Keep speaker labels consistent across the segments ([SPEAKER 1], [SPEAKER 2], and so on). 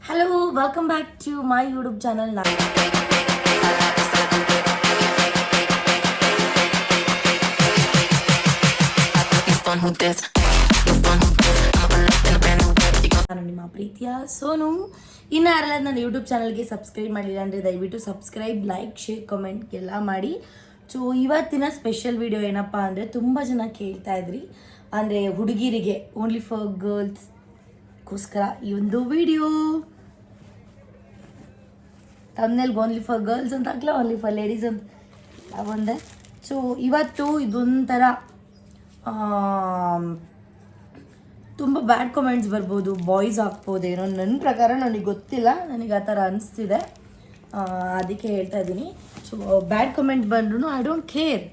[SPEAKER 1] Hello, welcome back to my YouTube channel. ನಾನು ನಿಮ್ಮ ಪ್ರೀತಿಯ ಸೋನು. ಇನ್ನು ಯಾರೆಲ್ಲ ನನ್ನ ಯೂಟ್ಯೂಬ್ ಚಾನಲ್ಗೆ ಸಬ್ಸ್ಕ್ರೈಬ್ ಮಾಡಿಲ್ಲ ಅಂದರೆ ದಯವಿಟ್ಟು ಸಬ್ಸ್ಕ್ರೈಬ್, ಲೈಕ್, ಶೇರ್, ಕಮೆಂಟ್ ಎಲ್ಲ ಮಾಡಿ. ಸೊ ಇವತ್ತಿನ ಸ್ಪೆಷಲ್ ವಿಡಿಯೋ ಏನಪ್ಪ ಅಂದರೆ, ತುಂಬ ಜನ ಕೇಳ್ತಾ ಇದ್ರಿ, ಅಂದರೆ ಹುಡುಗಿರಿಗೆ ಓನ್ಲಿ ಫಾರ್ ಗರ್ಲ್ಸ್ಗೋಸ್ಕರ ಈ ಒಂದು ವಿಡಿಯೋ. ತಮ್ಮನೇಲಿ ಓನ್ಲಿ ಫಾರ್ ಗರ್ಲ್ಸ್ ಅಂತ ಹಾಕ್ಲ, ಓನ್ಲಿ ಫಾರ್ ಲೇಡೀಸ್ ಅಂತ ಒಂದೇ. ಸೊ ಇವತ್ತು ಇದೊಂಥರ ತುಂಬ ಬ್ಯಾಡ್ ಕಮೆಂಟ್ಸ್ ಬರ್ಬೋದು, ಬಾಯ್ಸ್ ಹಾಕ್ಬೋದೇನೋ, ನನ್ನ ಪ್ರಕಾರ ನನಗೆ ಗೊತ್ತಿಲ್ಲ, ನನಗೆ ಆ ಥರ ಅನಿಸ್ತಿದೆ, ಅದಕ್ಕೆ ಹೇಳ್ತಾ ಇದ್ದೀನಿ. ಸೊ ಬ್ಯಾಡ್ ಕಮೆಂಟ್ ಬಂದ್ರೂ ಐ ಡೋಂಟ್ ಕೇರ್,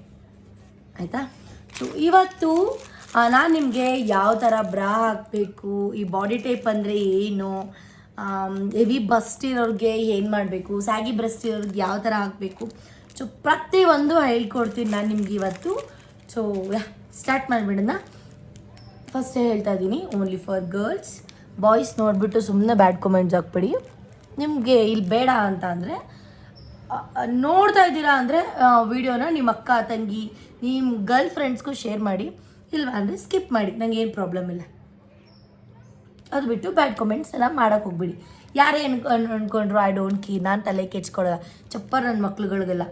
[SPEAKER 1] ಆಯಿತಾ. ಸೊ ಇವತ್ತು ನಾನು ನಿಮಗೆ ಯಾವ ಥರ ಬ್ರಾ ಹಾಕಬೇಕು, ಈ ಬಾಡಿ ಟೈಪ್ ಅಂದರೆ ಏನು, ಹೆವಿ ಬಸ್ಟ್ ಇರೋರಿಗೆ ಏನು ಮಾಡಬೇಕು, ಸ್ಯಾಗಿ ಬ್ರೆಸ್ಟ್ ಇರೋರಿಗೆ ಯಾವ ಥರ ಹಾಕಬೇಕು, ಸೊ ಪ್ರತಿಯೊಂದು ಹೇಳ್ಕೊಡ್ತೀನಿ ನಾನು ನಿಮ್ಗೆ ಇವತ್ತು. ಸೊ ಸ್ಟಾರ್ಟ್ ಮಾಡಿಬಿಡೋಣ. ಫಸ್ಟೇ ಹೇಳ್ತಾ ಇದ್ದೀನಿ, ಓನ್ಲಿ ಫಾರ್ ಗರ್ಲ್ಸ್. ಬಾಯ್ಸ್ ನೋಡಿಬಿಟ್ಟು ಸುಮ್ಮನೆ ಬ್ಯಾಡ್ ಕಮೆಂಟ್ಸ್ ಹಾಕ್ಬೇಡಿ. ನಿಮಗೆ ಇಲ್ಲಿ ಬೇಡ ಅಂತ ಅಂದರೆ, ನೋಡ್ತಾ ಇದ್ದೀರಾ ಅಂದರೆ ವಿಡಿಯೋನ ನಿಮ್ಮ ಅಕ್ಕ, ತಂಗಿ, ನಿಮ್ಮ ಗರ್ಲ್ ಫ್ರೆಂಡ್ಸ್ಗೂ ಶೇರ್ ಮಾಡಿ, ಇಲ್ವಾ ಅಂದರೆ ಸ್ಕಿಪ್ ಮಾಡಿ, ನನಗೆ ಏನು ಪ್ರಾಬ್ಲಮ್ ಇಲ್ಲ. ಅದು ಬಿಟ್ಟು ಬ್ಯಾಡ್ ಕಮೆಂಟ್ಸ್ ಎಲ್ಲ ಮಾಡೋಕ್ಕೆ ಹೋಗ್ಬಿಡಿ. ಯಾರೇ ಅನ್ಕೊಂಡ್ರು ಐ ಡೋಂಟ್ ಕೇರ್, ನಾನು ತಲೆ ಕೆಚ್ಕೊಳ್ಳೋಲ್ಲ, ಚಪ್ಪರ್ ನನ್ನ ಮಕ್ಳುಗಳಿಗೆಲ್ಲ.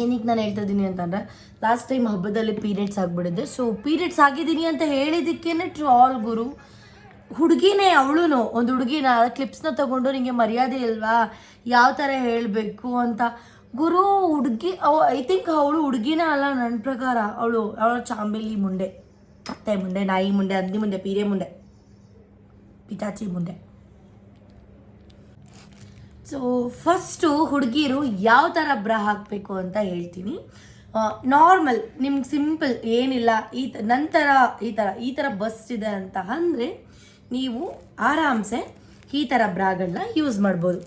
[SPEAKER 1] ಏನಕ್ಕೆ ನಾನು ಹೇಳ್ತಾ ಇದ್ದೀನಿ ಅಂತಂದರೆ, ಲಾಸ್ಟ್ ಟೈಮ್ ಹಬ್ಬದಲ್ಲಿ ಪೀರಿಯಡ್ಸ್ ಆಗಿಬಿಟ್ಟಿದ್ದೆ. ಸೊ ಪೀರಿಯಡ್ಸ್ ಆಗಿದ್ದೀನಿ ಅಂತ ಹೇಳಿದ್ದಕ್ಕೇ ಟ್ರಾಲ್ ಗುರು. ಹುಡುಗಿನೇ ಅವಳು, ಒಂದು ಹುಡುಗಿನ ಕ್ಲಿಪ್ಸ್ನ ತೊಗೊಂಡು ನಿಮಗೆ ಮರ್ಯಾದೆ ಇಲ್ವಾ, ಯಾವ ಥರ ಹೇಳಬೇಕು ಅಂತ. ಗುರು ಹುಡುಗಿ ಐ ಥಿಂಕ್ ಅವಳು ಹುಡುಗಿನೇ ಅಲ್ಲ ನನ್ನ ಪ್ರಕಾರ. ಅವಳ ಚಾಂಬೆಲಿ ಮುಂಡೆ, ಅತ್ತೆ ಮುಂಡೆ, ನಾಯಿ ಮುಂಡೆ, ಹಂದಿ ಮುಂಡೆ, ಪೀರೆ ಮುಂಡೆ, ಪಿತಾಚಿ ಮುಂದೆ. ಸೊ ಫಸ್ಟು ಹುಡುಗಿರು ಯಾವ ಥರ ಬ್ರಾ ಹಾಕಬೇಕು ಅಂತ ಹೇಳ್ತೀನಿ. ನಾರ್ಮಲ್ ನಿಮ್ಗೆ ಸಿಂಪಲ್ ಏನಿಲ್ಲ, ಈ ಥರ ಬಸ್ಟ್ ಇದೆ ಅಂತ ಅಂದರೆ ನೀವು ಆರಾಮ್ಸೆ ಈ ಥರ ಬ್ರಾಗಳನ್ನ ಯೂಸ್ ಮಾಡ್ಬೋದು.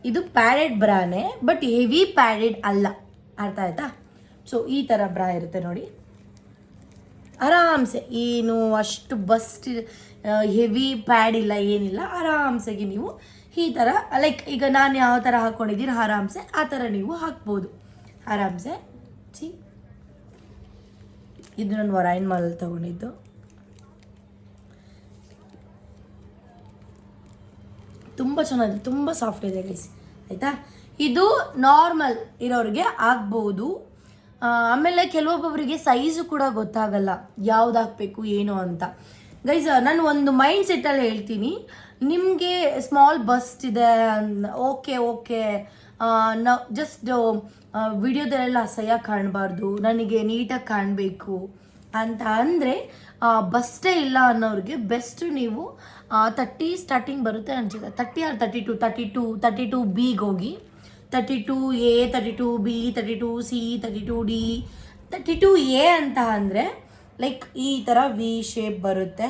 [SPEAKER 1] ಇದು ಪ್ಯಾಡೆಡ್ ಬ್ರಾನೇ, ಬಟ್ ಹೆವಿ ಪ್ಯಾಡೆಡ್ ಅಲ್ಲ, ಅರ್ಥ ಆಯ್ತಾ. ಸೊ ಈ ಥರ ಬ್ರಾ ಇರುತ್ತೆ ನೋಡಿ, ಆರಾಮ್ಸೆ, ಏನು ಅಷ್ಟು ಬಸ್ಟ್ ಹೆವಿ ಪ್ಯಾಡ್ ಇಲ್ಲ, ಏನಿಲ್ಲ, ಆರಾಮ್ಸೆಗೆ ನೀವು ಈ ಥರ, ಲೈಕ್ ಈಗ ನಾನು ಯಾವ ಥರ ಹಾಕ್ಕೊಂಡಿದ್ದೀನಿ ಆರಾಮ್ಸೆ ಆ ಥರ ನೀವು ಹಾಕ್ಬೋದು ಆರಾಮ್ಸೆ. ಇದು ನಾನು ವರೈನ್ ಮಾಲಲ್ಲಿ ತೊಗೊಂಡಿದ್ದು. ತುಂಬ ಚೆನ್ನಾಗಿದೆ, ತುಂಬ ಸಾಫ್ಟ್ ಇದೆ ಗೈಸ್, ಆಯಿತಾ. ಇದು ನಾರ್ಮಲ್ ಇರೋರಿಗೆ ಆಗ್ಬೋದು. ಆಮೇಲೆ ಕೆಲವೊಬ್ಬೊಬ್ಬರಿಗೆ ಸೈಜು ಕೂಡ ಗೊತ್ತಾಗಲ್ಲ ಯಾವ್ದು ಹಾಕಬೇಕು ಏನು ಅಂತ. ಗೈಸ್ ನಾನು ಒಂದು ಮೈಂಡ್ ಸೆಟ್ಟಲ್ಲಿ ಹೇಳ್ತೀನಿ, ನಿಮಗೆ ಸ್ಮಾಲ್ ಬಸ್ಟ್ ಇದೆ ಓಕೆ ನಾವು ಜಸ್ಟ್ ವಿಡಿಯೋದಲ್ಲೆಲ್ಲ ಅಸಹ್ಯ ಕಾಣಬಾರ್ದು, ನನಗೆ ನೀಟಾಗಿ ಕಾಣಬೇಕು ಅಂತ ಅಂದರೆ ಬಸ್ಟೇ ಇಲ್ಲ ಅನ್ನೋರಿಗೆ ಬೆಸ್ಟ್ ನೀವು 30 ಸ್ಟಾರ್ಟಿಂಗ್ ಬರುತ್ತೆ ಅನ್ಸುತ್ತೆ, 30 ಆರ್ 32 ಬಿಗೆ ಹೋಗಿ, 32A, 32B, 32C, 32D, 32A ಅಂತ ಅಂದರೆ ಲೈಕ್ ಈ ಥರ ವಿ ಶೇಪ್ ಬರುತ್ತೆ,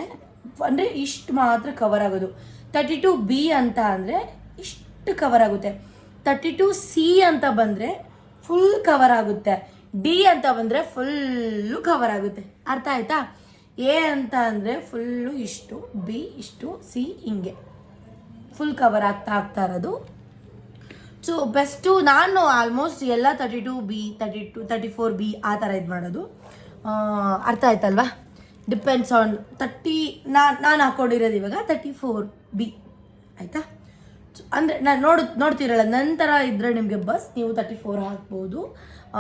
[SPEAKER 1] ಅಂದರೆ ಇಷ್ಟು ಮಾತ್ರ ಕವರ್ ಆಗೋದು. 32B ಅಂತ ಅಂದರೆ ಇಷ್ಟು ಕವರ್ ಆಗುತ್ತೆ. 32C ಅಂತ ಬಂದರೆ ಫುಲ್ ಕವರ್ ಆಗುತ್ತೆ. D ಅಂತ ಬಂದರೆ ಫುಲ್ಲು ಕವರ್ ಆಗುತ್ತೆ, ಅರ್ಥ ಆಯ್ತಾ. A ಅಂತ ಅಂದರೆ ಫುಲ್ಲು ಇಷ್ಟು, B ಇಷ್ಟು, C ಹಿಂಗೆ ಫುಲ್ ಕವರ್ ಆಗ್ತಾ ಇರೋದು. ಸೊ ಬೆಸ್ಟು ನಾನು ಆಲ್ಮೋಸ್ಟ್ ಎಲ್ಲ 32B, 34B ಆ ಥರ ಇದು ಮಾಡೋದು, ಅರ್ಥ ಆಯ್ತಲ್ವಾ. ಡಿಪೆಂಡ್ಸ್ ಆನ್ 30, ನಾನು ಹಾಕ್ಕೊಂಡಿರೋದು ಇವಾಗ 34B, ಆಯಿತಾ. ಅಂದರೆ ನಾನು ನೋಡ್ತಿರಲ್ಲ ನಂತರ ಇದ್ದರೆ ನಿಮಗೆ ಬಸ್ ನೀವು 34 ಹಾಕ್ಬೋದು.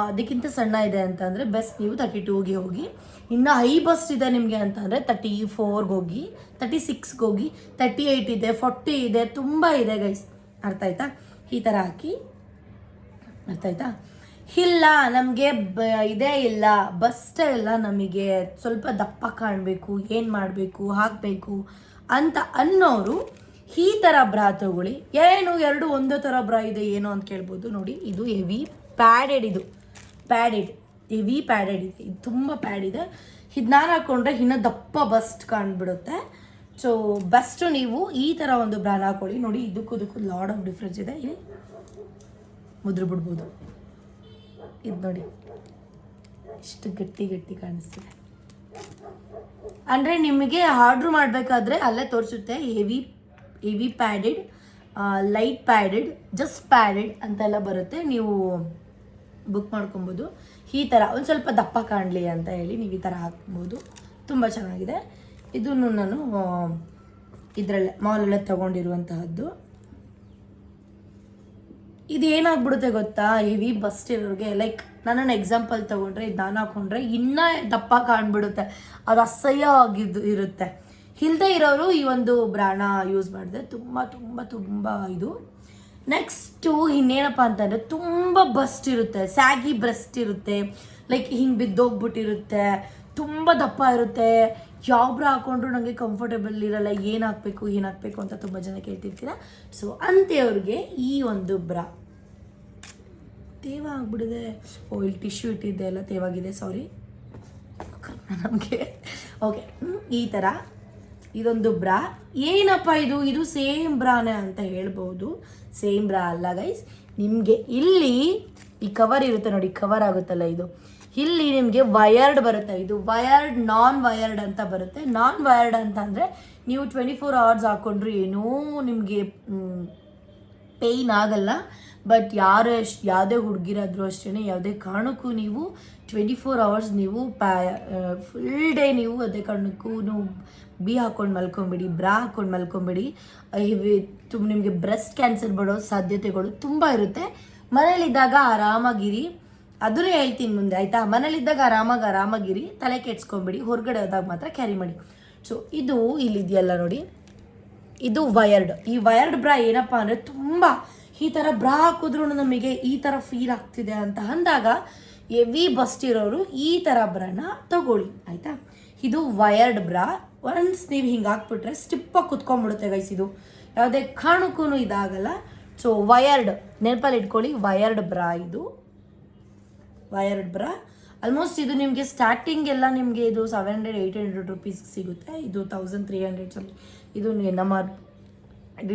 [SPEAKER 1] ಅದಕ್ಕಿಂತ ಸಣ್ಣ ಇದೆ ಅಂತಂದರೆ ಬೆಸ್ಟ್ ನೀವು 32ಗೆ ಹೋಗಿ. ಇನ್ನು ಹೈ ಬಸ್ ಇದೆ ನಿಮಗೆ ಅಂತಂದರೆ 34ಗೆ ಹೋಗಿ, 36ಗೆ ಹೋಗಿ, 38 ಇದೆ, 40 ಇದೆ, ತುಂಬ ಇದೆ ಗೈಸ್, ಅರ್ಥ ಆಯ್ತಾ. ಈ ಥರ ಹಾಕಿ, ಅರ್ಥ ಆಯ್ತಾ. ಇಲ್ಲ ನಮಗೆ ಇದೇ ಇಲ್ಲ, ಬಸ್ಟೇ ಇಲ್ಲ, ನಮಗೆ ಸ್ವಲ್ಪ ದಪ್ಪ ಕಾಣಬೇಕು, ಏನು ಮಾಡಬೇಕು ಹಾಕಬೇಕು ಅಂತ ಅನ್ನೋರು ಈ ಥರ ಬ್ರಾ ತಗೊಳ್ಳಿ. ಏನು ಎರಡು ಒಂದೇ ಥರ ಬ್ರಾ ಇದೆ ಏನು ಅಂತ ಕೇಳ್ಬೋದು. ನೋಡಿ ಇದು ಹೆವಿ ಪ್ಯಾಡೆಡ್, ಹೆವಿ ಪ್ಯಾಡೆಡ್ ಇದೆ, ಇದು ತುಂಬ ಪ್ಯಾಡ್ ಇದೆ. ಇದು ನಾನು ಹಾಕ್ಕೊಂಡ್ರೆ ಇನ್ನೂ ದಪ್ಪ ಬಸ್ಟ್ ಕಾಣ್ಬಿಡುತ್ತೆ. ಸೊ ಬೆಸ್ಟು ನೀವು ಈ ಥರ ಒಂದು ಬ್ರಾನ ಹಾಕೊಳ್ಳಿ. ನೋಡಿ ಇದಕ್ಕೂ ಲಾಡ್ ಆಫ್ ಡಿಫ್ರೆನ್ಸ್ ಇದೆ, ಇಲ್ಲಿ ಮುದ್ರು ಬಿಡ್ಬೋದು. ಇದು ನೋಡಿ ಇಷ್ಟು ಗಟ್ಟಿ ಕಾಣಿಸ್ತಿದೆ. ಅಂದರೆ ನಿಮಗೆ ಆರ್ಡ್ರ್ ಮಾಡಬೇಕಾದ್ರೆ ಅಲ್ಲೇ ತೋರಿಸುತ್ತೆ heavy heavy padded, light padded, just padded ಅಂತೆಲ್ಲ ಬರುತ್ತೆ. ನೀವು ಬುಕ್ ಮಾಡ್ಕೊಬೋದು. ಈ ಥರ ಒಂದು ಸ್ವಲ್ಪ ದಪ್ಪ ಕಾಣಲಿ ಅಂತ ಹೇಳಿ ನೀವು ಈ ಥರ ಹಾಕ್ಬೋದು. ತುಂಬ ಚೆನ್ನಾಗಿದೆ. ಇದನ್ನು ನಾನು ಇದರಲ್ಲೇ ಮಾಲಲ್ಲೇ ತೊಗೊಂಡಿರುವಂತಹದ್ದು. ಇದು ಏನಾಗ್ಬಿಡುತ್ತೆ ಗೊತ್ತಾ, ಹೆವಿ ಬಸ್ಟ್ ಇರೋರಿಗೆ, ಲೈಕ್ ನನ್ನನ್ನು ಎಕ್ಸಾಂಪಲ್ ತೊಗೊಂಡ್ರೆ ಇದು ನಾನು ಹಾಕೊಂಡ್ರೆ ಇನ್ನೂ ದಪ್ಪ ಕಾಣ್ಬಿಡುತ್ತೆ, ಅದು ಅಸಹ್ಯ ಆಗಿದ್ದು ಇರುತ್ತೆ. ಇಲ್ಲದೆ ಇರೋರು ಈ ಒಂದು ಬ್ರಾಣ ಯೂಸ್ ಮಾಡಿದ್ರೆ ತುಂಬ ತುಂಬ ತುಂಬ ಇದು. ನೆಕ್ಸ್ಟು ಇನ್ನೇನಪ್ಪ ಅಂತಂದರೆ ತುಂಬ ಬಸ್ಟ್ ಇರುತ್ತೆ, ಸ್ಯಾಗಿ ಬ್ರೆಸ್ಟ್ ಇರುತ್ತೆ, ಲೈಕ್ ಹಿಂಗೆ ಬಿದ್ದೋಗ್ಬಿಟ್ಟಿರುತ್ತೆ, ತುಂಬ ದಪ್ಪ ಇರುತ್ತೆ. ಯಾವ ಬ್ರಾ ಹಾಕೊಂಡ್ರು ನನಗೆ ಕಂಫರ್ಟೇಬಲ್ ಇರಲ್ಲ, ಏನು ಹಾಕಬೇಕು ಅಂತ ತುಂಬ ಜನ ಕೇಳ್ತಿರ್ತೀರ. ಸೊ ಅಂತೆಯವ್ರಿಗೆ ಈ ಒಂದು ಬ್ರಾ ತೇವ ಆಗ್ಬಿಡಿದೆ. ಇಲ್ಲಿ ಟಿಶ್ಯೂ ಇಟ್ಟಿದ್ದೆ ಎಲ್ಲ ತೇವಾಗಿದೆ, ಸಾರಿ ನಮಗೆ. ಓಕೆ, ಈ ಥರ ಇದೊಂದು ಬ್ರಾ. ಏನಪ್ಪ ಇದು ಸೇಮ್ ಬ್ರಾನೇ ಅಂತ ಹೇಳ್ಬೋದು. ಸೇಮ್ ಬ್ರಾ ಅಲ್ಲ ಗೈಸ್. ನಿಮಗೆ ಇಲ್ಲಿ ಈ ಕವರ್ ಇರುತ್ತೆ ನೋಡಿ, ಕವರ್ ಆಗುತ್ತಲ್ಲ ಇದು, ಇಲ್ಲಿ ನಿಮಗೆ ವಯರ್ಡ್ ಬರುತ್ತೆ. ಇದು ವಯರ್ಡ್, ನಾನ್ ವಯರ್ಡ್ ಅಂತ ಬರುತ್ತೆ. ನಾನ್ ವಯರ್ಡ್ ಅಂತಂದರೆ ನೀವು 24 hours ಹಾಕ್ಕೊಂಡ್ರು ಏನೂ ನಿಮಗೆ ಪೇಯ್ನ್ ಆಗಲ್ಲ. ಬಟ್ ಯಾವುದೇ ಹುಡುಗಿರಾದರೂ ಅಷ್ಟೇ, ಯಾವುದೇ ಕಾರಣಕ್ಕೂ ನೀವು 24 hours ನೀವು ಫುಲ್ ಡೇ ನೀವು ಅದೇ ಕಾರಣಕ್ಕೂ ಬಿ ಹಾಕ್ಕೊಂಡು ಮಲ್ಕೊಂಬಿಡಿ, ಬ್ರಾ ಹಾಕ್ಕೊಂಡು ಮಲ್ಕೊಂಬಿಡಿ. ನಿಮಗೆ ಬ್ರೆಸ್ಟ್ ಕ್ಯಾನ್ಸರ್ ಬರೋ ಸಾಧ್ಯತೆಗಳು ತುಂಬ ಇರುತ್ತೆ. ಮನೇಲಿದ್ದಾಗ ಆರಾಮಾಗಿರಿ, ಅದನ್ನೇ ಹೇಳ್ತೀನಿ ಮುಂದೆ, ಆಯಿತಾ? ಮನೇಲಿದ್ದಾಗ ಆರಾಮಾಗಿರಿ, ತಲೆ ಕೆಡ್ಸ್ಕೊಂಬಿಡಿ, ಹೊರಗಡೆ ಹೋದಾಗ ಮಾತ್ರ ಕ್ಯಾರಿ ಮಾಡಿ. ಸೊ ಇದು ಇಲ್ಲಿದೆಯಲ್ಲ ನೋಡಿ, ಇದು ವಯರ್ಡ್. ಈ ವಯರ್ಡ್ ಬ್ರಾ ಏನಪ್ಪ ಅಂದರೆ ತುಂಬ ಈ ಥರ ಬ್ರಾ ಹಾಕಿದ್ರೂ ನಮಗೆ ಈ ಥರ ಫೀಲ್ ಆಗ್ತಿದೆ ಅಂತ ಅಂದಾಗ ಹೆವಿ ಬಸ್ಟ್ ಇರೋರು ಈ ಥರ ಬ್ರಾನ ತಗೊಳ್ಳಿ, ಆಯಿತಾ? ಇದು ವಯರ್ಡ್ ಬ್ರಾ. ಒನ್ಸ್ ನೀವು ಹಿಂಗೆ ಹಾಕ್ಬಿಟ್ರೆ ಸ್ಟಿಪ್ಪಾಗಿ ಕುತ್ಕೊಂಡ್ಬಿಡುತ್ತೆ ಗೈಸ್. ಇದು ಯಾವುದೇ ಕಾರಣಕ್ಕೂ ಇದಾಗಲ್ಲ. ಸೊ ವಯರ್ಡ್ ನೆನಪಲ್ಲಿ ಇಟ್ಕೊಳ್ಳಿ, ವಯರ್ಡ್ ಬ್ರಾ. ಇದು ವಯರ್ಡ್ ಬ್ರಾ. ಆಲ್ಮೋಸ್ಟ್ ಇದು ನಿಮಗೆ ಸ್ಟಾರ್ಟಿಂಗ್ ಎಲ್ಲ ನಿಮಗೆ ಇದು 700-800 rupees ಸಿಗುತ್ತೆ. ಇದು 1300 ಸಮಥಿಂಗ್. ಇದು ನಮ್ಮ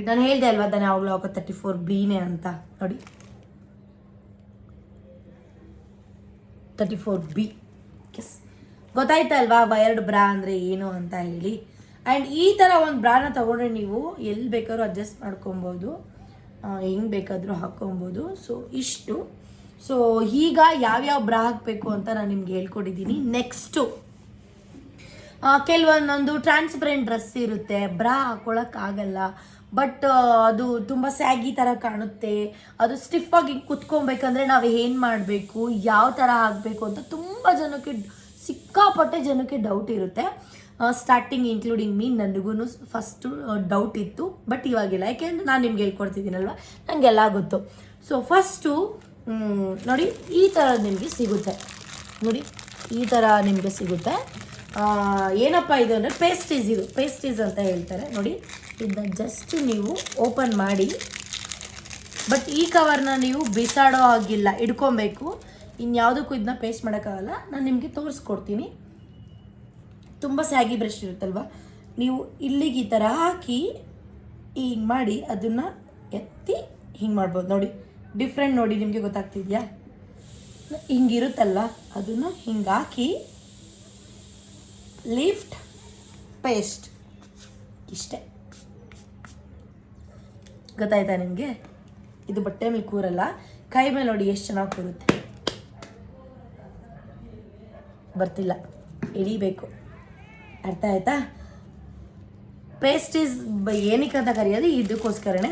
[SPEAKER 1] ನಾನು ಹೇಳಿದೆ ಅಲ್ವಾ ತಾನೆ ಯಾವಾಗಲೂ 34B ಅಂತ ನೋಡಿ, 34B. ಎಸ್, ಗೊತ್ತಾಯ್ತಲ್ವಾ ವಯರ್ಡ್ ಬ್ರಾ ಅಂದರೆ ಏನು ಅಂತ ಹೇಳಿ. ಆ್ಯಂಡ್ ಈ ಥರ ಒಂದು ಬ್ರಾನ ತೊಗೊಂಡ್ರೆ ನೀವು ಎಲ್ಲಿ ಬೇಕಾದ್ರೂ ಅಡ್ಜಸ್ಟ್ ಮಾಡ್ಕೊಬೋದು, ಹೆಂಗೆ ಬೇಕಾದರೂ ಹಾಕ್ಕೊಬೋದು. ಸೊ ಇಷ್ಟು. ಸೊ ಈಗ ಯಾವ್ಯಾವ ಬ್ರಾ ಹಾಕಬೇಕು ಅಂತ ನಾನು ನಿಮ್ಗೆ ಹೇಳ್ಕೊಟ್ಟಿದ್ದೀನಿ. ನೆಕ್ಸ್ಟು ಕೆಲವೊಂದೊಂದು ಟ್ರಾನ್ಸ್ಪರೆಂಟ್ ಡ್ರೆಸ್ ಇರುತ್ತೆ, ಬ್ರಾ ಹಾಕ್ಕೊಳಕ್ಕಾಗಲ್ಲ, ಬಟ್ ಅದು ತುಂಬ ಸ್ಯಾಗಿ ಥರ ಕಾಣುತ್ತೆ. ಅದು ಸ್ಟಿಫಾಗಿ ಕುತ್ಕೊಬೇಕಂದ್ರೆ ನಾವು ಏನು ಮಾಡಬೇಕು, ಯಾವ ಥರ ಹಾಕಬೇಕು ಅಂತ ತುಂಬ ಜನಕ್ಕೆ, ಸಿಕ್ಕಾಪಟ್ಟೆ ಜನಕ್ಕೆ ಡೌಟ್ ಇರುತ್ತೆ. ಸ್ಟಾರ್ಟಿಂಗ್ ಇನ್ಕ್ಲೂಡಿಂಗ್ ಮೀ, ನನಗೂ ಫಸ್ಟು ಡೌಟ್ ಇತ್ತು, ಬಟ್ ಇವಾಗಿಲ್ಲ. ಯಾಕೆಂದರೆ ನಾನು ನಿಮ್ಗೆ ಹೇಳ್ಕೊಡ್ತಿದ್ದೀನಲ್ವ, ನನಗೆಲ್ಲ ಗೊತ್ತು. ಸೊ ಫಸ್ಟು ನೋಡಿ, ಈ ಥರ ನಿಮಗೆ ಸಿಗುತ್ತೆ ನೋಡಿ, ಈ ಥರ ನಿಮಗೆ ಸಿಗುತ್ತೆ. ಏನಪ್ಪ ಇದು ಅಂದರೆ ಪೇಸ್ಟೀಸ್. ಇದು ಪೇಸ್ಟೀಸ್ ಅಂತ ಹೇಳ್ತಾರೆ ನೋಡಿ. ಇದನ್ನ ಜಸ್ಟ್ ನೀವು ಓಪನ್ ಮಾಡಿ, ಬಟ್ ಈ ಕವರ್ನ ನೀವು ಬಿಸಾಡೋ ಆಗಿಲ್ಲ, ಇಟ್ಕೊಬೇಕು. ಇನ್ಯಾವುದಕ್ಕೂ ಇದನ್ನ ಪೇಸ್ಟ್ ಮಾಡೋಕ್ಕಾಗಲ್ಲ. ನಾನು ನಿಮಗೆ ತೋರಿಸ್ಕೊಡ್ತೀನಿ. ತುಂಬ ಸ್ಯಾಗಿ ಬ್ರಷ್ ಇರುತ್ತಲ್ವ, ನೀವು ಇಲ್ಲಿಗೆ ಈ ಥರ ಹಾಕಿ ಹಿಂಗೆ ಮಾಡಿ ಅದನ್ನು ಎತ್ತಿ ಹಿಂಗೆ ಮಾಡ್ಬೋದು ನೋಡಿ. ಡಿಫ್ರೆಂಟ್ ನೋಡಿ, ನಿಮಗೆ ಗೊತ್ತಾಗ್ತಿದೆಯಾ? ಹಿಂಗಿರುತ್ತಲ್ಲ, ಅದನ್ನು ಹಿಂಗೆ ಹಾಕಿ ಲಿಫ್ಟ್ ಪೇಸ್ಟ್, ಇಷ್ಟೇ. ಗೊತ್ತಾಯ್ತಾ ನಿಮಗೆ? ಇದು ಬಟ್ಟೆ ಮೇಲೆ ಕೂರಲ್ಲ, ಕೈ ಮೇಲೆ ನೋಡಿ ಎಷ್ಟು ಚೆನ್ನಾಗಿ ಕೂರುತ್ತೆ. ಬರ್ತಿಲ್ಲ, ಎಳಿಬೇಕು. ಅರ್ಥ ಆಯ್ತಾ? ಪೇಸ್ಟೀಸ್ ಏನಕ್ಕೆ ಅಂತ ಕರೆಯೋದು ಇದಕ್ಕೋಸ್ಕರನೇ.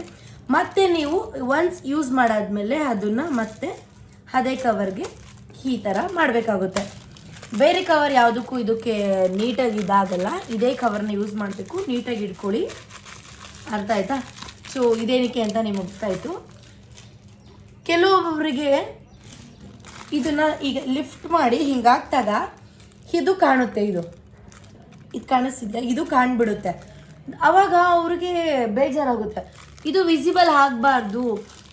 [SPEAKER 1] ಮತ್ತೆ ನೀವು ಒನ್ಸ್ ಯೂಸ್ ಮಾಡಾದ್ಮೇಲೆ ಅದನ್ನು ಮತ್ತೆ ಅದೇ ಕವರ್ಗೆ ಈ ಥರ ಮಾಡಬೇಕಾಗುತ್ತೆ. ಬೇರೆ ಕವರ್ ಯಾವುದಕ್ಕೂ ಇದಕ್ಕೆ ನೀಟಾಗಿ ಇದಾಗಲ್ಲ. ಇದೇ ಕವರ್ನ ಯೂಸ್ ಮಾಡಬೇಕು. ನೀಟಾಗಿ ಇಟ್ಕೊಳ್ಳಿ, ಅರ್ಥ ಆಯ್ತಾ? ಸೊ ಇದೇನಕ್ಕೆ ಅಂತ ನಿಮಗೆ ಗೊತ್ತಾಯಿತು. ಕೆಲವೊಬ್ಬರಿಗೆ ಇದನ್ನು ಈಗ ಲಿಫ್ಟ್ ಮಾಡಿ ಹಿಂಗಾಗ್ತಾಗ ಇದು ಕಾಣುತ್ತೆ, ಇದು ಕಾಣಿಸ್ತಿದ್ಯಾ? ಇದು ಕಾಣ್ಬಿಡುತ್ತೆ. ಆವಾಗ ಅವ್ರಿಗೆ ಬೇಜಾರಾಗುತ್ತೆ. ಇದು ವಿಸಿಬಲ್ ಆಗಬಾರ್ದು,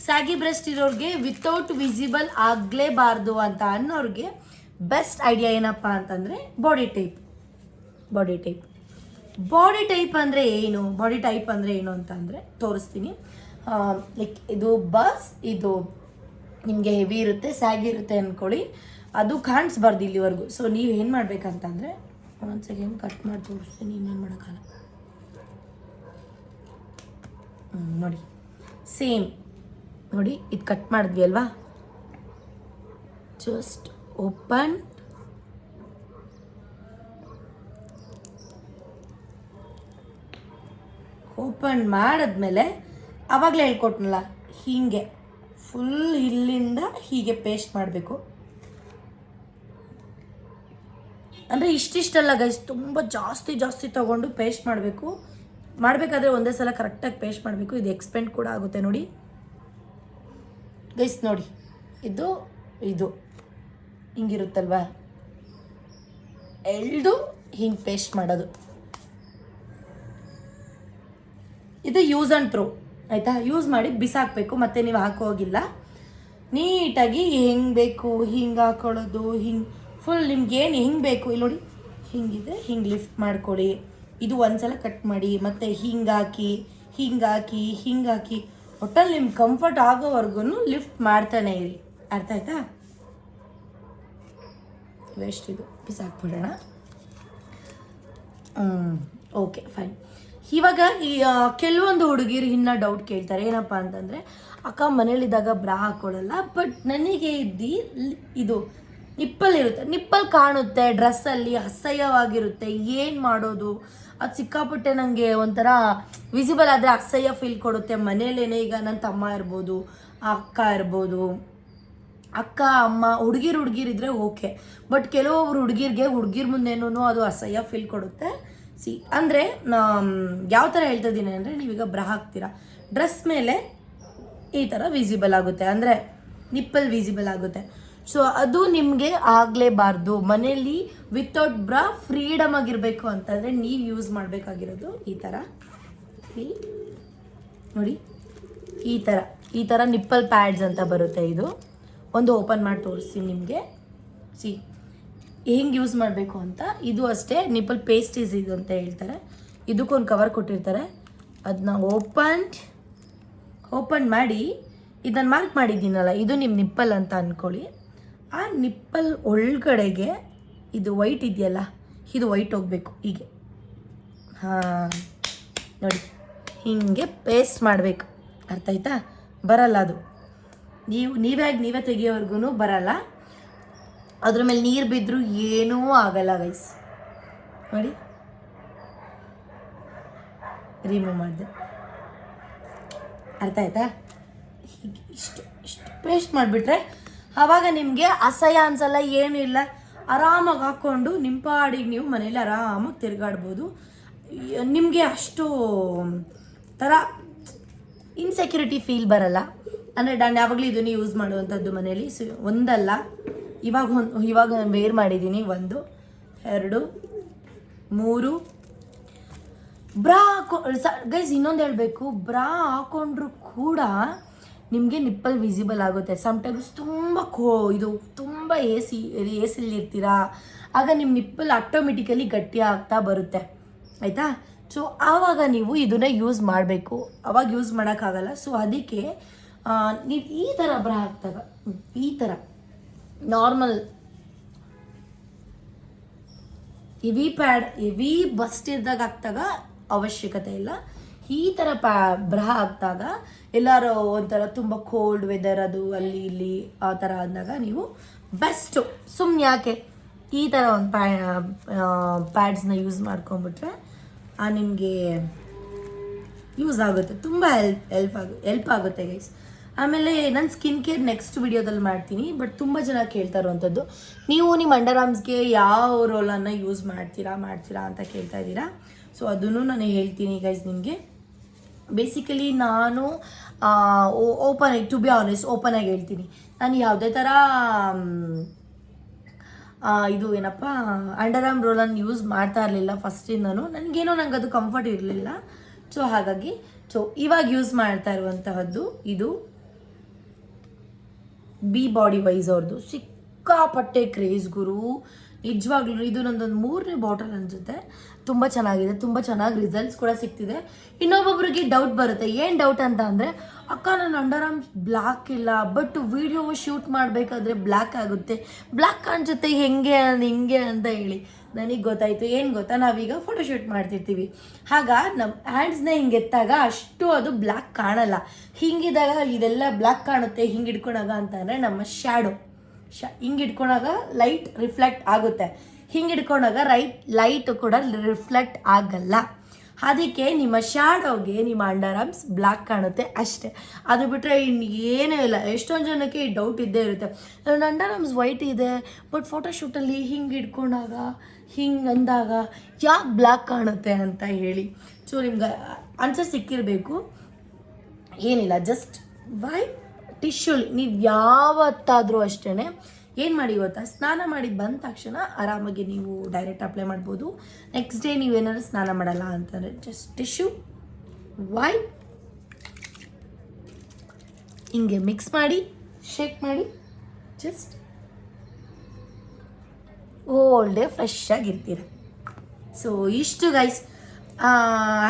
[SPEAKER 1] ಸ್ಯಾಗಿ ಬ್ರೆಸ್ಟ್ ಇರೋರಿಗೆ ವಿತೌಟ್ ವಿಸಿಬಲ್ ಆಗಲೇಬಾರ್ದು ಅಂತ ಅನ್ನೋರಿಗೆ ಬೆಸ್ಟ್ ಐಡಿಯಾ ಏನಪ್ಪ ಅಂತಂದರೆ ಬಾಡಿ ಟೈಪ್. ಬಾಡಿ ಟೈಪ್ ಅಂದರೆ ಏನು? ಬಾಡಿ ಟೈಪ್ ಅಂದರೆ ಏನು ಅಂತಂದರೆ ತೋರಿಸ್ತೀನಿ. ಲೈಕ್ ಇದು ಇದು ನಿಮಗೆ ಹೆವಿ ಇರುತ್ತೆ, ಸ್ಯಾಗಿ ಇರುತ್ತೆ ಅಂದ್ಕೊಳ್ಳಿ, ಅದು ಕಾಣಿಸ್ಬಾರ್ದು ಇಲ್ಲಿವರೆಗೂ. ಸೊ ನೀವು ಏನು ಮಾಡಬೇಕಂತಂದರೆ, ಒಂದು ಸೆಕೆಂಡ್ ಕಟ್ ಮಾಡಿ ತೋರಿಸ್ತೀನಿ, ಇನ್ನೇನು ಮಾಡೋಕ್ಕಲ್ಲ. ನೋಡಿ ಸೇಮ್ ನೋಡಿ, ಇದು ಕಟ್ ಮಾಡಿದ್ವಿ ಅಲ್ವಾ, ಜಸ್ಟ್ ಓಪನ್, ಓಪನ್ ಮಾಡಿದ್ಮೇಲೆ ಆವಾಗಲೇ ಹೇಳ್ಕೊಟ್ನಲ್ಲ, ಹೀಗೆ ಫುಲ್ ಇಲ್ಲಿಂದ ಹೀಗೆ ಪೇಸ್ಟ್ ಮಾಡಬೇಕು. ಅಂದರೆ ಇಷ್ಟಿಷ್ಟಲ್ಲ ಗೈಸ್, ತುಂಬ ಜಾಸ್ತಿ ತೊಗೊಂಡು ಪೇಸ್ಟ್ ಮಾಡಬೇಕು. ಮಾಡಬೇಕಾದ್ರೆ ಒಂದೇ ಸಲ ಕರೆಕ್ಟಾಗಿ ಪೇಸ್ಟ್ ಮಾಡಬೇಕು. ಇದು ಎಕ್ಸ್ಪೆಂಡ್ ಕೂಡ ಆಗುತ್ತೆ ನೋಡಿ ಗೈಸ್. ನೋಡಿ ಇದು ಹಿಂಗಿರುತ್ತಲ್ವಾ, ಎಲ್ದು ಹಿಂಗೆ ಪೇಸ್ಟ್ ಮಾಡೋದು. ಇದು ಯೂಸ್ ಆ್ಯಂಡ್ ಥ್ರೋ ಆಯಿತಾ. ಯೂಸ್ ಮಾಡಿ ಬಿಸಾಕಬೇಕು, ಮತ್ತೆ ನೀವು ಹಾಕೋಗಿಲ್ಲ. ನೀಟಾಗಿ ಹೆಂಗೆ ಬೇಕು ಹಿಂಗೆ ಹಾಕೊಳ್ಳೋದು. ಹಿಂಗೆ ಫುಲ್ ನಿಮ್ಗೇನು ಹಿಂಗೆ ಬೇಕು ಇಲ್ಲಿ ನೋಡಿ, ಹಿಂಗಿದೆ, ಹಿಂಗೆ ಲಿಫ್ಟ್ ಮಾಡ್ಕೊಳ್ಳಿ. ಇದು ಒಂದ್ಸಲ ಕಟ್ ಮಾಡಿ, ಮತ್ತು ಹಿಂಗಾಕಿ ಒಟ್ಟಲ್ಲಿ ನಿಮ್ಗೆ ಕಂಫರ್ಟ್ ಆಗೋವರೆಗೂ ಲಿಫ್ಟ್ ಮಾಡ್ತಾನೆ ಇರಿ. ಅರ್ಥ ಆಯ್ತಾ? ವೇಸ್ಟ್ ಇದು ಬಿಸಾಕ್ಬಿಡೋಣ. Okay fine. ಇವಾಗ ಈ ಕೆಲವೊಂದು ಹುಡುಗಿರು ಇನ್ನೂ ಡೌಟ್ ಕೇಳ್ತಾರೆ, ಏನಪ್ಪ ಅಂತಂದರೆ ಅಕ್ಕ ಮನೇಲಿದ್ದಾಗ ಬ್ರಾ ಹಾಕೊಳ್ಳಲ್ಲ, ಬಟ್ ನನಗೆ ಇದು ನಿಪ್ಪಲ್ ಇರುತ್ತೆ, ನಿಪ್ಪಲ್ ಕಾಣುತ್ತೆ ಡ್ರೆಸ್ಸಲ್ಲಿ, ಅಸಹ್ಯವಾಗಿರುತ್ತೆ, ಏನು ಮಾಡೋದು? ಅದು ಸಿಕ್ಕಾಪಟ್ಟೆ ನನಗೆ ಒಂಥರ ವಿಸಿಬಲ್ ಆದರೆ ಅಸಹ್ಯ ಫೀಲ್ ಕೊಡುತ್ತೆ. ಮನೇಲೇನೆ ಈಗ ನನ್ನ ತಮ್ಮ ಇರ್ಬೋದು, ಅಕ್ಕ ಇರ್ಬೋದು, ಅಕ್ಕ ಅಮ್ಮ ಹುಡುಗಿರಿದ್ರೆ ಓಕೆ, ಬಟ್ ಕೆಲವೊಬ್ರು ಹುಡುಗಿರ್ ಮುಂದೇನೂ ಅದು ಅಸಹ್ಯ ಫೀಲ್ ಕೊಡುತ್ತೆ. ಅಂದರೆ ಯಾವ ಥರ ಹೇಳ್ತಾ ಇದ್ದೀನಿ ಅಂದರೆ, ನೀವೀಗ ಬ್ರಾ ಹಾಕ್ತೀರಾ, ಡ್ರೆಸ್ ಮೇಲೆ ಈ ಥರ ವಿಸಿಬಲ್ ಆಗುತ್ತೆ, ಅಂದರೆ ನಿಪ್ಪಲ್ ವಿಸಿಬಲ್ ಆಗುತ್ತೆ. ಸೊ ಅದು ನಿಮಗೆ ಆಗಲೇಬಾರ್ದು. ಮನೇಲಿ ವಿತೌಟ್ ಬ್ರಾ ಫ್ರೀಡಮ್ ಆಗಿರಬೇಕು ಅಂತಂದರೆ ನೀವು ಯೂಸ್ ಮಾಡಬೇಕಾಗಿರೋದು ಈ ಥರ ನೋಡಿ, ಈ ಥರ ನಿಪ್ಪಲ್ ಪ್ಯಾಡ್ಸ್ ಅಂತ ಬರುತ್ತೆ. ಇದು ಒಂದು ಓಪನ್ ಮಾಡಿ ತೋರಿಸ್ತೀನಿ ನಿಮಗೆ. ಹೆಂಗೆ ಯೂಸ್ ಮಾಡಬೇಕು ಅಂತ. ಇದು ಅಷ್ಟೇ, ನಿಪ್ಪಲ್ ಪೇಸ್ಟೀಸ್ ಇದು ಅಂತ ಹೇಳ್ತಾರೆ. ಇದಕ್ಕೊಂದು ಕವರ್ ಕೊಟ್ಟಿರ್ತಾರೆ, ಅದನ್ನ ಓಪನ್ ಮಾಡಿ ಇದನ್ನು ಮಾರ್ಕ್ ಮಾಡಿದ್ದೀನಲ್ಲ, ಇದು ನಿಮ್ಮ ನಿಪ್ಪಲ್ ಅಂತ ಅಂದ್ಕೊಳ್ಳಿ. ಆ ನಿಪ್ಪಲ್ ಒಳಗಡೆಗೆ ಇದು ವೈಟ್ ಇದೆಯಲ್ಲ, ಇದು ವೈಟ್ ಹೋಗಬೇಕು ಹೀಗೆ. ನೋಡಿ ಹೀಗೆ ಪೇಸ್ಟ್ ಮಾಡಬೇಕು. ಅರ್ಥ ಆಯ್ತಾ? ಬರಲ್ಲ ಅದು, ನೀವೇ ತೆಗಿಯೋವರೆಗೂ ಬರಲ್ಲ. ಅದ್ರ ಮೇಲೆ ನೀರು ಬಿದ್ದರೂ ಏನೂ ಆಗಲ್ಲ ಗೈಸ್. ನೋಡಿ ರಿಮೂವ್ ಮಾಡಿದೆ. ಅರ್ಥ ಆಯ್ತಾ? ಹೀಗೆ ಇಷ್ಟು ಪೇಸ್ಟ್ ಮಾಡಿಬಿಟ್ರೆ ಆವಾಗ ನಿಮಗೆ ಅಸಹ್ಯ ಅನ್ಸಲ್ಲ, ಏನೂ ಇಲ್ಲ. ಆರಾಮಾಗಿ ಹಾಕ್ಕೊಂಡು ನಿಮ್ಮ ಪಾಡಿಗೆ ನೀವು ಮನೇಲಿ ಆರಾಮಾಗಿ ತಿರುಗಾಡ್ಬೋದು. ನಿಮಗೆ ಅಷ್ಟು ಥರ ಇನ್ಸೆಕ್ಯೂರಿಟಿ ಫೀಲ್ ಬರಲ್ಲ. ಅಂದರೆ ನಾನು ಯಾವಾಗಲೂ ಇದನ್ನು ಯೂಸ್ ಮಾಡುವಂಥದ್ದು ಮನೇಲಿ. ಒಂದಲ್ಲ, ಇವಾಗ ನಾನು ವೇರ್ ಮಾಡಿದ್ದೀನಿ. 1 2 3 ಬ್ರಾ ಗೈಸ್. ಇನ್ನೊಂದು ಹೇಳಬೇಕು, ಬ್ರಾ ಹಾಕೊಂಡ್ರು ಕೂಡ ನಿಮಗೆ ನಿಪ್ಪಲ್ ವಿಸಿಬಲ್ ಆಗುತ್ತೆ. ಸಮ್ಟೈಮ್ಸ್ ತುಂಬ ಎಸಿಲಿ ಇರ್ತೀರಾ, ಆಗ ನಿಮ್ಮ ನಿಪ್ಪಲ್ ಆಟೋಮೆಟಿಕಲಿ ಗಟ್ಟಿ ಆಗ್ತಾ ಬರುತ್ತೆ. ಆಯಿತಾ? ಸೊ ಆವಾಗ ನೀವು ಇದನ್ನ ಯೂಸ್ ಮಾಡಬೇಕು. ಅವಾಗ ಯೂಸ್ ಮಾಡೋಕ್ಕಾಗಲ್ಲ. ಸೊ ಅದಕ್ಕೆ ನೀವು ಈ ಥರ ಬ್ರಾ ಹಾಕ್ದಾಗ, ಈ ಥರ ನಾರ್ಮಲ್ ಹೆವಿ ಬಸ್ಟ್ ಇದ್ದಾಗ ಹಾಕ್ದಾಗ ಅವಶ್ಯಕತೆ ಇಲ್ಲ. ಈ ಥರ ಬ್ರಾ ಹಾಕಿದಾಗ ಎಲ್ಲರೂ ಒಂಥರ ತುಂಬ ಕೋಲ್ಡ್ ವೆದರ್, ಅದು ಅಲ್ಲಿ ಇಲ್ಲಿ ಆ ಥರ ಅಂದಾಗ ನೀವು ಬೆಸ್ಟು ಸುಮ್ಮನೆ ಯಾಕೆ ಈ ಥರ ಒಂದು ಪ್ಯಾಡ್ಸ್ನ ಯೂಸ್ ಮಾಡ್ಕೊಂಬಿಟ್ರೆ ನಿಮಗೆ ಯೂಸ್ ಆಗುತ್ತೆ, ತುಂಬ ಹೆಲ್ಪ್ ಆಗುತ್ತೆ ಗೈಸ್. ಆಮೇಲೆ ನಾನು ಸ್ಕಿನ್ ಕೇರ್ ನೆಕ್ಸ್ಟ್ ವಿಡಿಯೋದಲ್ಲಿ ಮಾಡ್ತೀನಿ. ಬಟ್ ತುಂಬ ಜನ ಕೇಳ್ತಾ ಇರುವಂಥದ್ದು, ನೀವು ನಿಮ್ಮ ಅಂಡರ್ ಆರ್ಮ್ಸ್ಗೆ ಯಾವ ರೋಲನ್ನು ಯೂಸ್ ಮಾಡ್ತೀರಾ ಅಂತ ಕೇಳ್ತಾ ಇದ್ದೀರಾ. ಸೊ ಅದನ್ನು ನಾನು ಹೇಳ್ತೀನಿ ಗೈಸ್ ನಿಮಗೆ. ಬೇಸಿಕಲಿ ನಾನು ಟು ಬಿ ಆನೆಸ್ಟ್ ಓಪನಾಗಿ ಹೇಳ್ತೀನಿ, ನಾನು ಯಾವುದೇ ಥರ ಇದು ಏನಪ್ಪ ಅಂಡರ್ ಆರ್ಮ್ ರೋಲನ್ನು ಯೂಸ್ ಮಾಡ್ತಾ ಇರಲಿಲ್ಲ ಫಸ್ಟಿಂದನೂ. ನಂಗೆ ಅದು ಕಂಫರ್ಟ್ ಇರಲಿಲ್ಲ. ಸೊ ಹಾಗಾಗಿ ಇವಾಗ ಯೂಸ್ ಮಾಡ್ತಾ ಇರುವಂತಹದ್ದು ಇದು ಬಿ ಬಾಡಿ ವೈಸ್ ಅವ್ರದ್ದು. ಸಿಕ್ಕಾಪಟ್ಟೆ ಕ್ರೇಜ್ ಗುರು, ನಿಜವಾಗ್ಲೂ. ಇದು ನಂದೊಂದು 3ನೇ ಬಾಟಲ್ ಅನಿಸುತ್ತೆ. ತುಂಬ ಚೆನ್ನಾಗಿದೆ, ತುಂಬ ಚೆನ್ನಾಗಿ ರಿಸಲ್ಟ್ಸ್ ಕೂಡ ಸಿಗ್ತಿದೆ. ಇನ್ನೊಬ್ಬೊಬ್ರಿಗೆ ಡೌಟ್ ಬರುತ್ತೆ. ಏನು ಡೌಟ್ ಅಂತ ಅಂದರೆ, ಅಕ್ಕ ನನ್ನ ಅಂಡರ್ ಆರ್ಮ್ಸ್ ಬ್ಲ್ಯಾಕ್ ಇಲ್ಲ, ಬಟ್ ವಿಡಿಯೋ ಶೂಟ್ ಮಾಡಬೇಕಾದ್ರೆ ಬ್ಲ್ಯಾಕ್ ಆಗುತ್ತೆ, ಬ್ಲ್ಯಾಕ್ ಕಾಣಿಸುತ್ತೆ, ಹಿಂಗೆ ಅಂತ ಹೇಳಿ. ನನಗೆ ಗೊತ್ತಾಯಿತು. ಏನು ಗೊತ್ತಾ, ನಾವೀಗ ಫೋಟೋಶೂಟ್ ಮಾಡ್ತಿರ್ತೀವಿ, ಆಗ ನಮ್ಮ ಹ್ಯಾಂಡ್ಸ್ನ ಹಿಂಗೆ ಎತ್ತಾಗ ಅಷ್ಟು ಅದು ಬ್ಲ್ಯಾಕ್ ಕಾಣಲ್ಲ. ಹಿಂಗಿದಾಗ ಇದೆಲ್ಲ ಬ್ಲ್ಯಾಕ್ ಕಾಣುತ್ತೆ ಹಿಂಗೆ ಹಿಡ್ಕೊಳಾಗ ಅಂತಂದರೆ ನಮ್ಮ ಶ್ಯಾಡೋ ಹಿಂಗೆ ಹಿಡ್ಕೊಳಾಗ ಲೈಟ್ ರಿಫ್ಲೆಕ್ಟ್ ಆಗುತ್ತೆ, ಹಿಂಗೆ ಹಿಡ್ಕೊಂಡಾಗ ಲೈಟ್ ಕೂಡ ರಿಫ್ಲೆಕ್ಟ್ ಆಗಲ್ಲ. ಅದಕ್ಕೆ ನಿಮ್ಮ ಶ್ಯಾಡೋಗೆ ನಿಮ್ಮ ಅಂಡರ್ ಆರ್ಮ್ಸ್ ಬ್ಲ್ಯಾಕ್ ಕಾಣುತ್ತೆ ಅಷ್ಟೇ. ಅದು ಬಿಟ್ಟರೆ ಇನ್ನು ಏನೂ ಇಲ್ಲ. ಎಷ್ಟೊಂದು ಜನಕ್ಕೆ ಈ ಡೌಟ್ ಇದ್ದೇ ಇರುತ್ತೆ, ನನ್ನ ಅಂಡರ್ ಆರ್ಮ್ಸ್ ವೈಟ್ ಇದೆ ಬಟ್ ಫೋಟೋಶೂಟಲ್ಲಿ ಹಿಂಗೆ ಹಿಡ್ಕೊಂಡಾಗ ಹಿಂಗೆ ಅಂದಾಗ ಯಾಕೆ ಬ್ಲ್ಯಾಕ್ ಕಾಣುತ್ತೆ ಅಂತ ಹೇಳಿ. ಸೊ ನಿಮ್ಗೆ ಆನ್ಸರ್ ಸಿಕ್ಕಿರಬೇಕು. ಏನಿಲ್ಲ, ಜಸ್ಟ್ ಟಿಶ್ಯೂಲಿ ನೀವು ಯಾವತ್ತಾದರೂ ಅಷ್ಟೇ ಏನು ಮಾಡಿ ಗೊತ್ತಾ, ಸ್ನಾನ ಮಾಡಿ ಬಂದ ತಕ್ಷಣ ಆರಾಮಾಗಿ ನೀವು ಡೈರೆಕ್ಟ್ ಅಪ್ಲೈ ಮಾಡ್ಬೋದು. ನೆಕ್ಸ್ಟ್ ಡೇ ನೀವೇನಾದ್ರು ಸ್ನಾನ ಮಾಡಲ್ಲ ಅಂತಂದರೆ ಜಸ್ಟ್ ಟಿಶ್ಯೂ ವೈಪ್ ಹಿಂಗೆ ಮಿಕ್ಸ್ ಮಾಡಿ ಶೇಕ್ ಮಾಡಿ ಜಸ್ಟ್ ಓಲ್ ಡೇ ಫ್ರೆಶ್ ಆಗಿರ್ತೀರ. ಸೊ ಇಷ್ಟು ಗೈಸ್,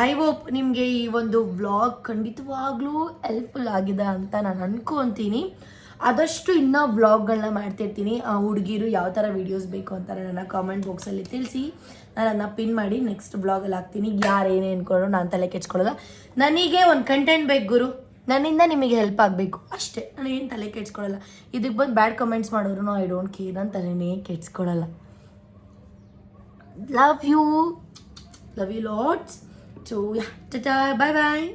[SPEAKER 1] ಐ ಹೋಪ್ ನಿಮಗೆ ಈ ಒಂದು ವ್ಲಾಗ್ ಖಂಡಿತವಾಗ್ಲೂ ಹೆಲ್ಪ್ಫುಲ್ ಆಗಿದೆ ಅಂತ ನಾನು ಅನ್ಕೊತೀನಿ. ಆದಷ್ಟು ಇನ್ನೂ ವ್ಲಾಗ್ಗಳನ್ನ ಮಾಡ್ತಿರ್ತೀನಿ. ಹುಡುಗಿರು ಯಾವ ಥರ ವೀಡಿಯೋಸ್ ಬೇಕು ಅಂತಾರೆ ನನ್ನ ಕಾಮೆಂಟ್ ಬಾಕ್ಸಲ್ಲಿ ತಿಳಿಸಿ, ನಾನು ಅದನ್ನ ಪಿನ್ ಮಾಡಿ ನೆಕ್ಸ್ಟ್ ವ್ಲಾಗಲ್ಲಿ ಹಾಕ್ತೀನಿ. ಯಾರು ಏನೇ ಅಂದ್ಕೊಂಡು ನಾನು ತಲೆ ಕೆಡ್ಸ್ಕೊಳ್ಳೋಲ್ಲ. ನನಗೆ ಒಂದು ಕಂಟೆಂಟ್ ಬೇಕು ಗುರು, ನನ್ನಿಂದ ನಿಮಗೆ ಹೆಲ್ಪ್ ಆಗಬೇಕು ಅಷ್ಟೇ. ನಾನು ಏನು ತಲೆ ಕೆಡ್ಸ್ಕೊಳ್ಳಲ್ಲ. ಇದಕ್ಕೆ ಬಂದು ಬ್ಯಾಡ್ ಕಮೆಂಟ್ಸ್ ಮಾಡೋರು ಐ ಡೋಂಟ್ ಕೇರ್, ನಾನು ತಲೆನೇ ಕೆಡ್ಸ್ಕೊಳ್ಳಲ್ಲ. Love you lots. So yeah, tata, bye bye.